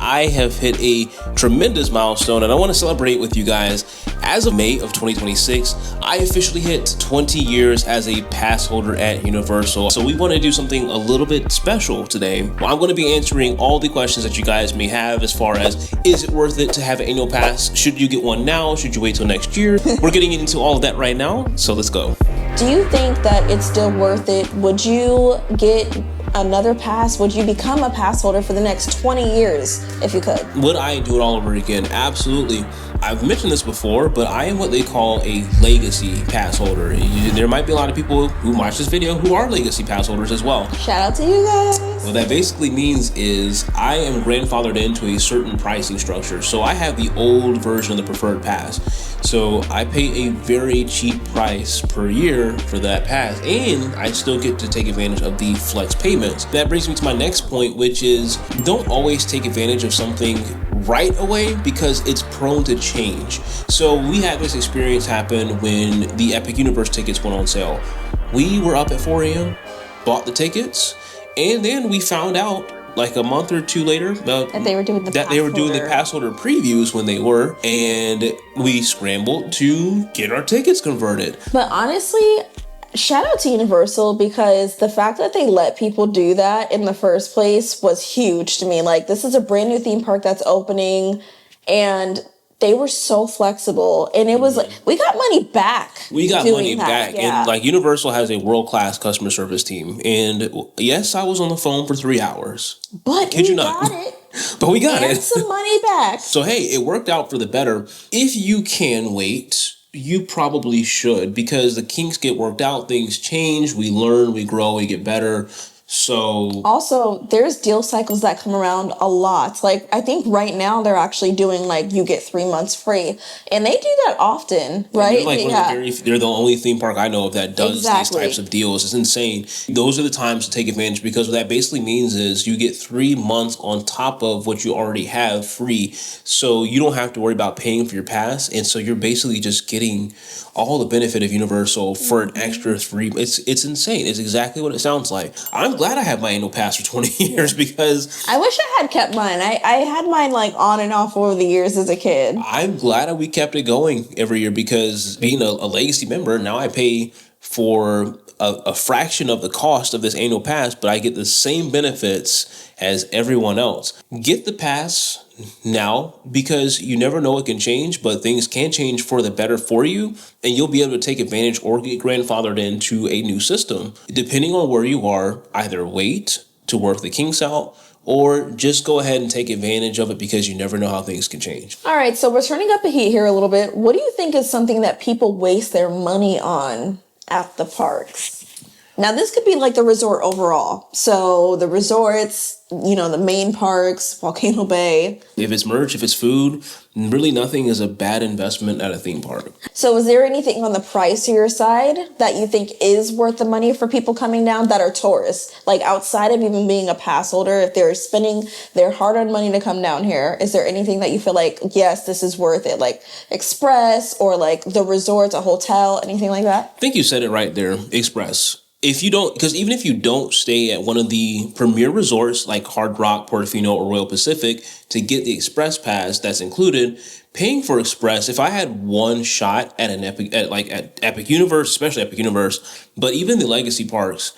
I have hit a tremendous milestone and I want to celebrate with you guys. As of May of 2026, I officially hit 20 years as a pass holder at Universal. So we want to do something a little bit special today. Well, I'm going to be answering all the questions that you guys may have as far as, is it worth it to have an annual pass? Should you get one now? Should you wait till next year? We're getting into all of that right now, so let's go. Do you think that it's still worth it? Would you get another pass? Would you become a pass holder for the next 20 years if you could? Would I do it all over again? Absolutely. I've mentioned this before, but I am what they call a legacy pass holder. There might be a lot of people who watch this video who are legacy pass holders as well. Shout out to you guys. What that basically means is I am grandfathered into a certain pricing structure. So I have the old version of the preferred pass. So I pay a very cheap price per year for that pass, and I still get to take advantage of the flex payments. That brings me to my next point, which is don't always take advantage of something right away because it's prone to change. So we had this experience happen when the Epic Universe tickets went on sale. We were up at 4 a.m., bought the tickets, and then we found out like a month or two later that they were doing the pass holder previews when they were, and we scrambled to get our tickets converted. But honestly, shout out to Universal, because the fact that they let people do that in the first place was huge to me. Like, this is a brand new theme park that's opening, and they were so flexible, and it was like we got money back. And like Universal has a world-class customer service team. And yes, I was on the phone for 3 hours. But we got it. But we got it. Some money back. So hey, it worked out for the better. If you can wait, you probably should, because the kinks get worked out, things change, we learn, we grow, we get better. So also, there's deal cycles that come around a lot. Like, I think right now they're actually doing like you get 3 months free, and they do that often, right? They're the only theme park I know of that does these types of deals. It's insane. Those are the times to take advantage, because what that basically means is you get 3 months on top of what you already have free. So you don't have to worry about paying for your pass, and so you're basically just getting all the benefit of Universal for an extra 3. It's insane. It's exactly what it sounds like. I'm glad I have my annual pass for 20 years because I wish I had kept mine. I had mine like on and off over the years as a kid. I'm glad that we kept it going every year, because being a legacy member, now I pay for a fraction of the cost of this annual pass, but I get the same benefits as everyone else. Get the pass now, because you never know what can change, but things can change for the better for you, and you'll be able to take advantage or get grandfathered into a new system. Depending on where you are, either wait to work the kinks out or just go ahead and take advantage of it, because you never know how things can change. All right, so we're turning up the heat here a little bit. What do you think is something that people waste their money on at the parks? Now, this could be like the resort overall. So the resorts, the main parks, Volcano Bay. If it's merch, if it's food, really nothing is a bad investment at a theme park. So is there anything on the pricier side that you think is worth the money for people coming down that are tourists? Like, outside of even being a pass holder, if they're spending their hard-earned money to come down here, is there anything that you feel like, yes, this is worth it? Like Express or like the resorts, a hotel, anything like that? I think you said it right there, Express. Because even if you don't stay at one of the premier resorts like Hard Rock, Portofino, or Royal Pacific, to get the Express Pass that's included, paying for Express, if I had one shot at an Epic Universe, especially Epic Universe, but even the legacy parks,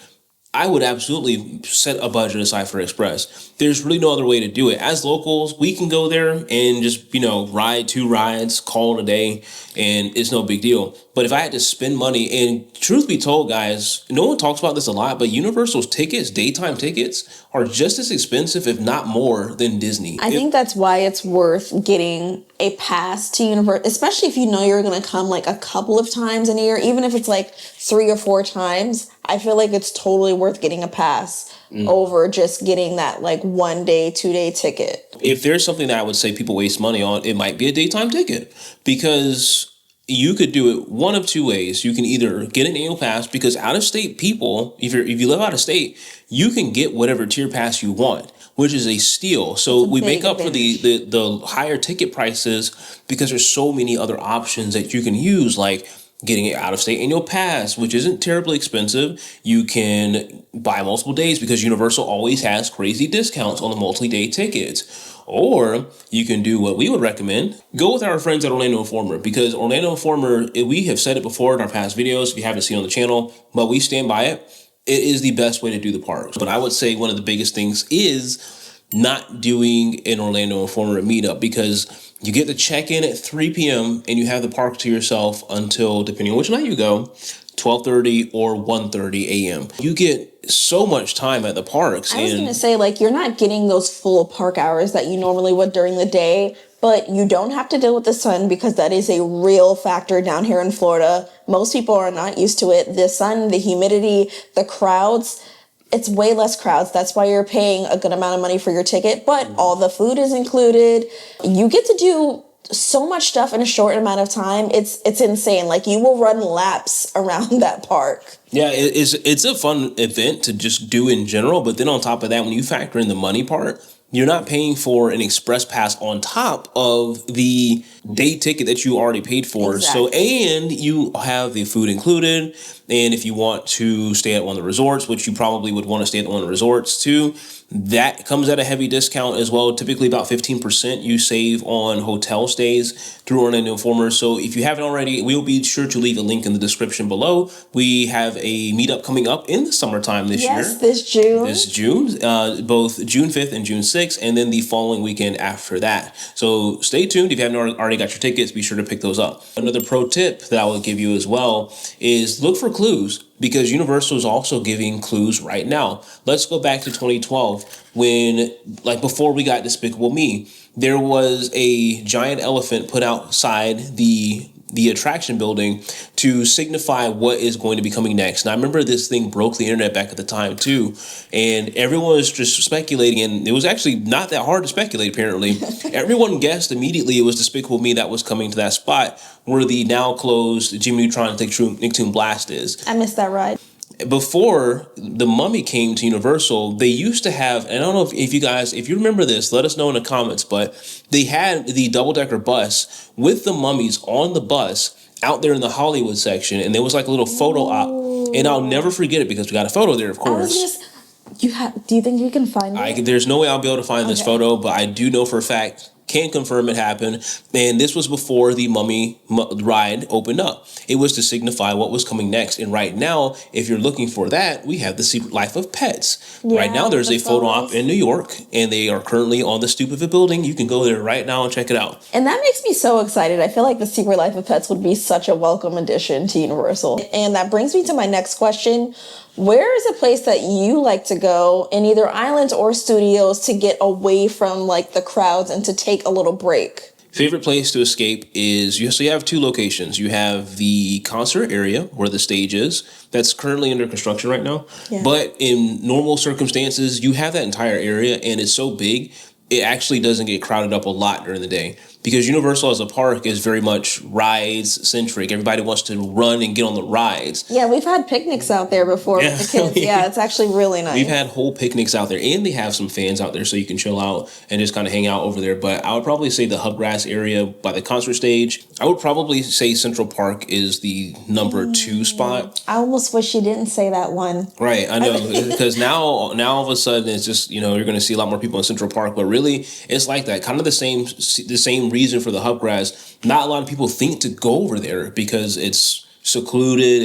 I would absolutely set a budget aside for Express. There's really no other way to do it. As locals, we can go there and just, ride 2 rides, call it a day, and it's no big deal. But if I had to spend money, and truth be told, guys, no one talks about this a lot, but Universal's tickets, daytime tickets, are just as expensive, if not more, than Disney. I think that's why it's worth getting a pass to Universal, especially if you know you're going to come like a couple of times in a year, even if it's like 3 or 4 times. I feel like it's totally worth getting a pass over just getting that like 1 day, 2 day ticket. If there's something that I would say people waste money on, it might be a daytime ticket, because you could do it one of 2 ways. You can either get an annual pass, because out-of-state people, if you live out of state, you can get whatever tier pass you want, which is a steal. So we make up for the higher ticket prices because there's so many other options that you can use, like getting an out-of-state annual pass, which isn't terribly expensive. You can buy multiple days because Universal always has crazy discounts on the multi-day tickets. Or you can do what we would recommend. Go with our friends at Orlando Informer, because Orlando Informer, we have said it before in our past videos, if you haven't seen on the channel, but we stand by it. It is the best way to do the parks. But I would say one of the biggest things is not doing an Orlando Informer meetup, because you get to check in at 3 p.m. and you have the park to yourself until, depending on which night you go, 12:30 or 1:30 a.m. You get so much time at the parks. I was going to say, like, you're not getting those full park hours that you normally would during the day, but you don't have to deal with the sun, because that is a real factor down here in Florida. Most people are not used to it. The sun, the humidity, the crowds, it's way less crowds. That's why you're paying a good amount of money for your ticket, but all the food is included. You get to do so much stuff in a short amount of time. It's insane. Like, you will run laps around that park. Yeah, it's a fun event to just do in general. But then on top of that, when you factor in the money part, you're not paying for an express pass on top of the day ticket that you already paid for. Exactly. So, and you have the food included. And if you want to stay at one of the resorts, which you probably would want to stay at one of the resorts too, that comes at a heavy discount as well. Typically about 15% you save on hotel stays through Orlando Informer. So if you haven't already, we'll be sure to leave a link in the description below. We have a meetup coming up in the summertime this year. Yes, this June. This June, both June 5th and June 6th, and then the following weekend after that. So stay tuned. If you haven't already got your tickets, be sure to pick those up. Another pro tip that I will give you as well is look for clues, because Universal is also giving clues right now. Let's go back to 2012 when, like, before we got Despicable Me, there was a giant elephant put outside the attraction building to signify what is going to be coming next. And I remember this thing broke the internet back at the time too, and everyone was just speculating, and it was actually not that hard to speculate apparently. Everyone guessed immediately it was Despicable Me that was coming to that spot where the now closed Jimmy Neutron Nicktoon Blast is. I missed that ride. Before the Mummy came to Universal, they used to have, and I don't know if you guys, if you remember this, let us know in the comments, but they had the double-decker bus with the mummies on the bus out there in the Hollywood section, and there was like a little photo op, and I'll never forget it because we got a photo there, of course. Do you think you can find it? There's no way I'll be able to find this photo, but I do know for a fact, can confirm it happened. And this was before the Mummy ride opened up. It was to signify what was coming next. And right now, if you're looking for that, we have The Secret Life of Pets. Yeah, right now, there's a photo op in New York, and they are currently on the stoop of a building. You can go there right now and check it out. And that makes me so excited. I feel like The Secret Life of Pets would be such a welcome addition to Universal. And that brings me to my next question. Where is a place that you like to go in either islands or studios to get away from, like, the crowds and to take a little break? Favorite place to escape is, so you have two locations. You have the concert area where the stage is. That's currently under construction right now. Yeah. But in normal circumstances, you have that entire area, and it's so big, it actually doesn't get crowded up a lot during the day. Because Universal as a park is very much rides centric. Everybody wants to run and get on the rides. Yeah, we've had picnics out there before with the kids. Yeah, it's actually really nice. We've had whole picnics out there, and they have some fans out there so you can chill out and just kind of hang out over there. But I would probably say the Hubgrass area by the concert stage. I would probably say Central Park is the number 2 spot. I almost wish you didn't say that one. Right, I know, because now all of a sudden it's just, you're going to see a lot more people in Central Park, but really it's like that. Kind of the same reason for the Hubgrass. Not a lot of people think to go over there because it's secluded.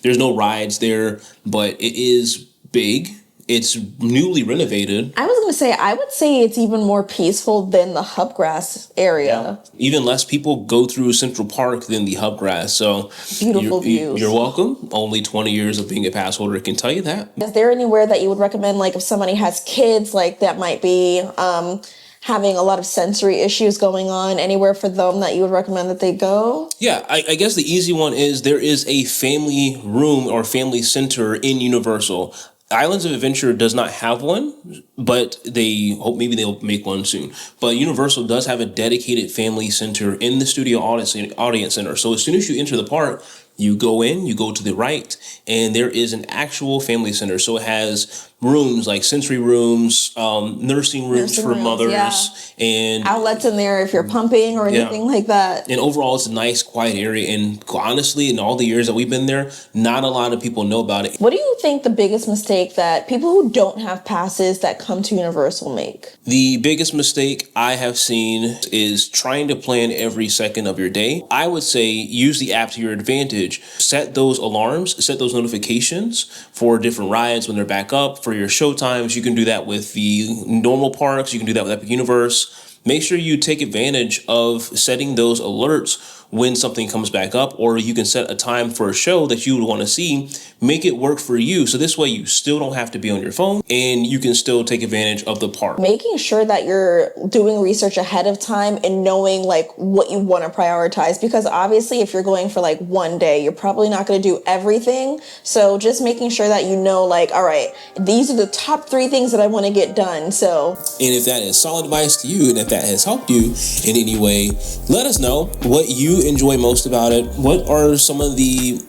There's no rides there, but it is big. It's newly renovated. I would say it's even more peaceful than the Hubgrass area. Yeah. Even less people go through Central Park than the Hubgrass. So beautiful views. You're welcome. Only 20 years of being a pass holder can tell you that. Is there anywhere that you would recommend, like if somebody has kids, like that might be having a lot of sensory issues going on, anywhere for them that you would recommend that they go? Yeah, I guess the easy one is there is a family room or family center in Universal. Islands of Adventure does not have one, but they hope maybe they'll make one soon. But Universal does have a dedicated family center in the studio audience center. So as soon as you enter the park, you go in, you go to the right, and there is an actual family center. So it has rooms like sensory rooms, nursing rooms for mothers, and outlets in there if you're pumping or anything like that. And overall, it's a nice, quiet area. And honestly, in all the years that we've been there, not a lot of people know about it. What do you think the biggest mistake that people who don't have passes that come to Universal make? The biggest mistake I have seen is trying to plan every second of your day. I would say use the app to your advantage. Set those alarms, set those notifications for different rides when they're back up, for your show times. You can do that with the normal parks. You can do that with Epic Universe. Make sure you take advantage of setting those alerts when something comes back up, or you can set a time for a show that you would want to see. Make it work for you. So this way you still don't have to be on your phone and you can still take advantage of the park. Making sure that you're doing research ahead of time and knowing like what you want to prioritize, because obviously if you're going for like one day, you're probably not going to do everything. So just making sure that you know, like, all right, these are the top 3 things that I want to get done. So, and if that is solid advice to you and if that has helped you in any way, let us know what you enjoy most about it. What are some of the,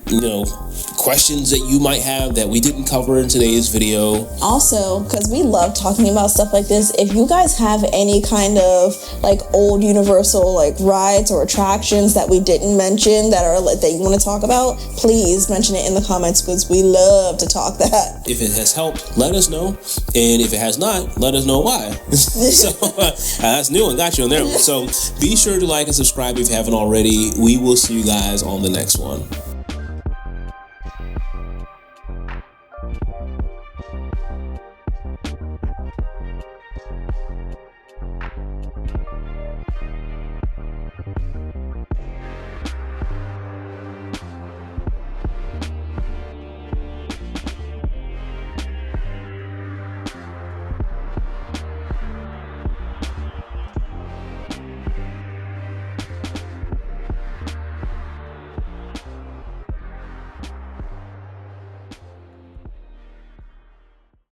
questions that you might have that we didn't cover in today's video? Also, because we love talking about stuff like this, if you guys have any kind of like old Universal like rides or attractions that we didn't mention that you want to talk about, please mention it in the comments because we love to talk that. If it has helped, let us know, and if it has not, let us know why. So that's new and got you in there. So be sure to like and subscribe if you haven't already. We will see you guys on the next one.